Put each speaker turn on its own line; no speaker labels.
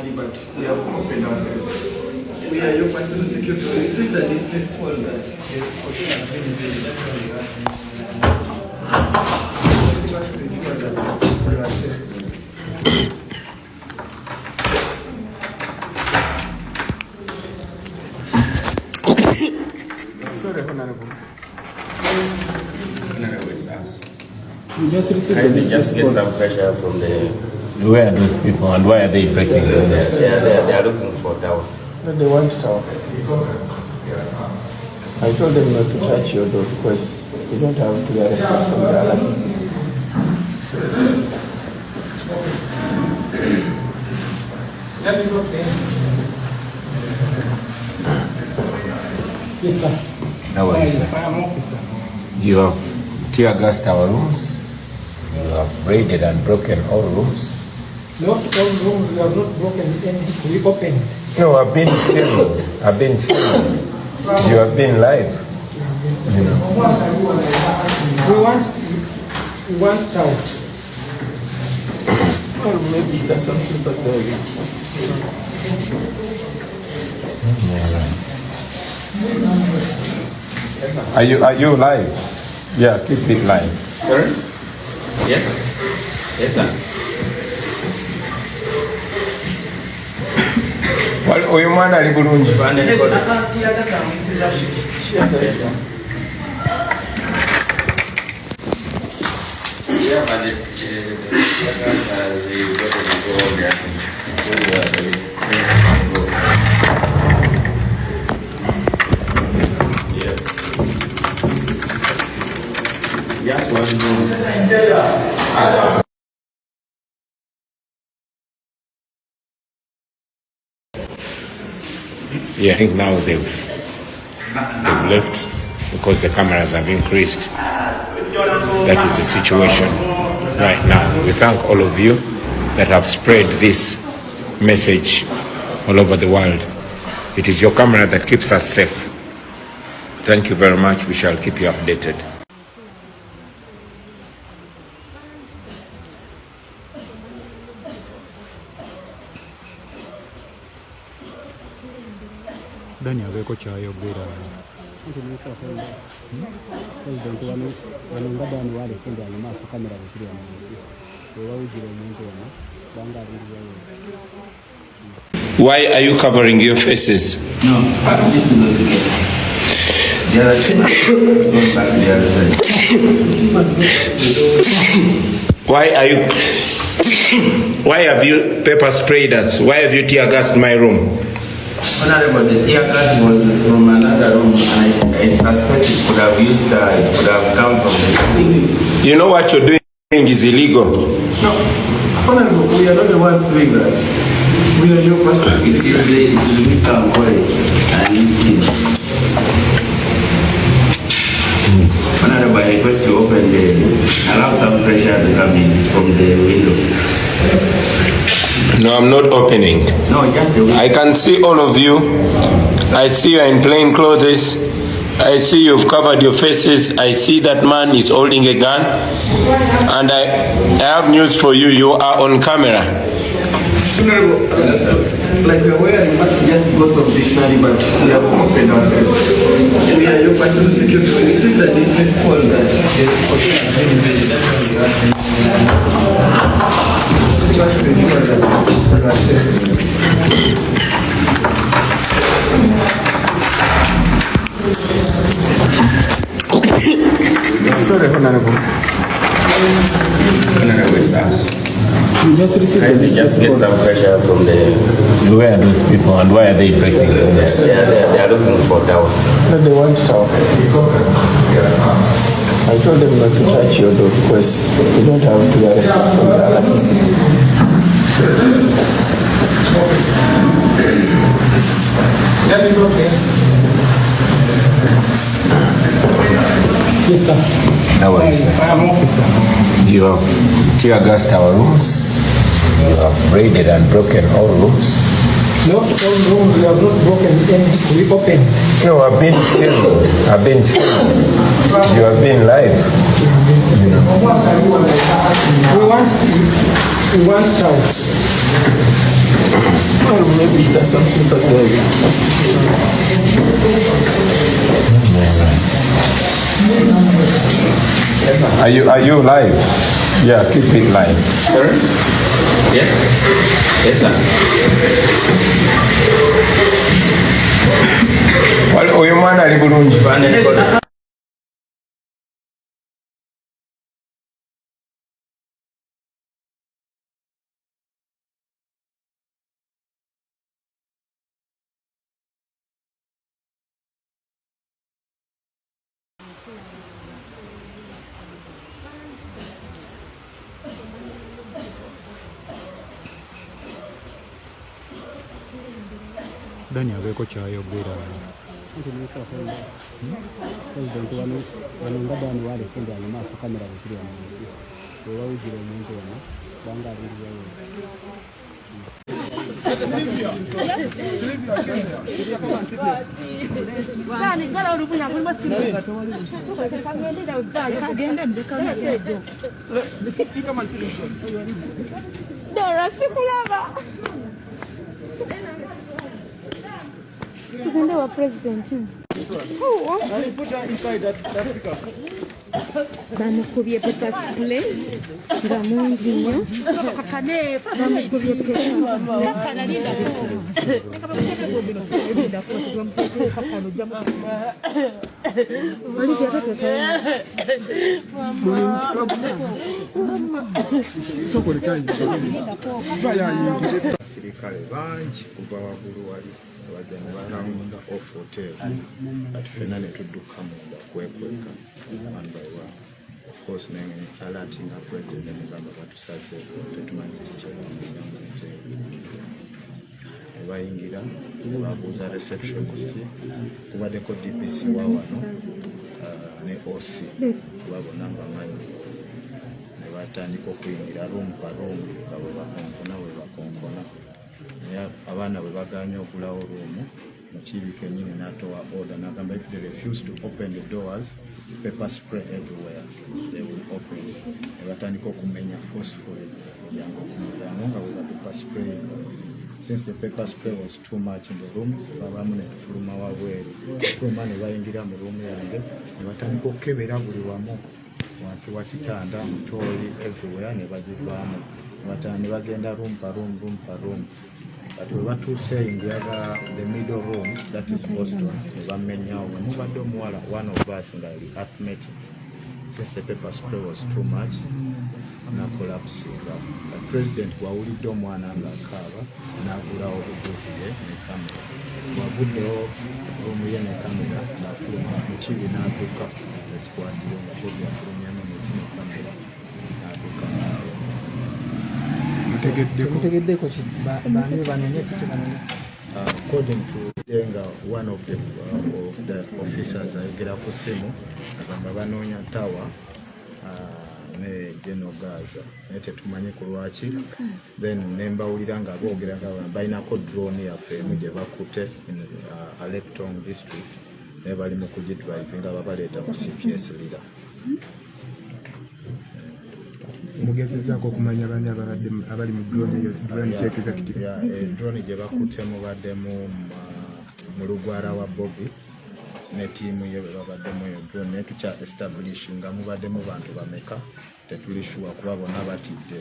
dictionary, but we have opened ourselves. We are your personal security. We received a distress call that
sorry, Honorable.
Honorable, it's us.
We just received
I just get some pressure from the... Where are those people and why are they breaking the windows? They are looking for tower.
No, they want tower. I told them not to touch your door because you don't have to get access from the RBC. Yes, sir.
How are you, sir?
I am okay, sir.
You have tear gassed our rooms. You have raided and broken all rooms.
Not all rooms, we have not broken any. We opened.
No, I've been filmed. I've been filmed. You have been live. You know.
We want tower. Well, maybe there's some slippers there again.
Are you live? Yeah, keep it live.
Sorry? Yes? Yes, sir.
Well, oyo mwana ali bulungi.
Yeah, but
Yeah, I think now they've left because the cameras have increased. That is the situation right now. We thank all of you that have spread this message all over the world. It is your camera that keeps us safe. Thank you very much. We shall keep you updated.
Dani abeko kyayogera
Why are you covering your faces?
no, this is not secret. The other thing goes back to the other side.
Why are you? Why have you pepper sprayed us? Why have you tear gassed my room?
Honorable, the tear gas was from another room. I suspect it could have come from the ceiling.
You know what you're doing is illegal.
No, Honorable, we are not the ones doing that. We are your person. It is Mr. Mboy and his team. Honorable, I request you allow some fresh air to come in from the window.
No, I'm not opening.
No, just the window.
I can see all of you. I see you are in plain clothes. I see you've covered your faces. I see that man is holding a gun. And I have news for you. You are on camera.
Honorable, like we are aware, you must just because of this study, but we have opened ourselves. We are your personal security. We received a distress call that
Sorry, Honorable.
Honorable, it's us.
We just received a
I just get some pressure from the... Where are those people and why are they breaking the windows? They are looking for tower.
No, they want tower. I told them not to touch your door because you don't have to get access from the RBC. That is okay. Yes, sir.
How are you, sir?
I am okay, sir.
You have tear gassed our rooms. You have raided and broken all rooms.
Not all rooms, we have not broken any. We opened.
No, I've been filmed. I've been filmed. You have been live. You know.
We want tower. maybe there's some slippers there.
Are you live? Yeah, keep it live.
Sorry?
Yes. Yes, sir. Well, oyo mwana ali bulungi bane.
Dani abeeko kyayogera.
President wano nga Dani walesenga mu maaso kamera bwekiri wano oba wujira omuntu wano banga abiriwayo.
Dora sikulaba. Tugende wa president. Bamukubye paper spray nga mungi nnyo. Bamukubye
Abasirikale bangi kuva waggulu wali bajja ne barawunda off hotel kati ffenna ne tudduka munda kwekweka one by one. Of course alertinga president negamba batusaze tetumanyi kikyebamuyamuje ne bayingira ne babuuza receptionist kubaddeko DPC wa wano ne OC kuba bonna mbamanyi ne batandika okuyingira room pa room nga bwe bakonkona naye abaana bwe baganya okulawo ruumu mukiibi kennyini n'atowa order n'agamba if they refuse to open the doors pepper spray everywhere they will open ne batandika okumenya forcefully omulyango ku mulyango nga bwe pepper spray. Since the pepper spray was too much in the room abamu ne tufuluma wabweru tufuluma ne bayingira mu ruumu yange ne batandika okukebera buli wamu wansi wa kitanda mutoyi everywhere ne bagivaamu ne bagenda room pa room. But we were to say in the middle room, that is Boston, one of us in the arithmetic. Since the paper spray was too much, na collapse. The president wawulidde omwana ng'akaaba n'agulawo obuguziye ne kamera. Waguddewo ruumu ye ne kamera n'afuluma mukibi n'adduka esikwadiro nga bobi afulumyamu muki ne kamera n'adduka naayo. According to one of the officers ayogera ku ssimu agamba banoonya tawa ne General Gaza naye tetumanyi ku lwaki. Then nembawulira nga boogera balinako drone yaffe emu gye bakutte in Aleptong district naye bali mu kugidrivinga babaleeta mu CPS lira.
Mugezezaako okumanya bani abali mu drone check executive.
Drone gye bakutte mubaddemu mu lugwara wa Bobby ne tiimu ye babaddemu eyo drone naye tukya establish nga mubaddemu bantu bameka tetuli sure kuba bonna batidde.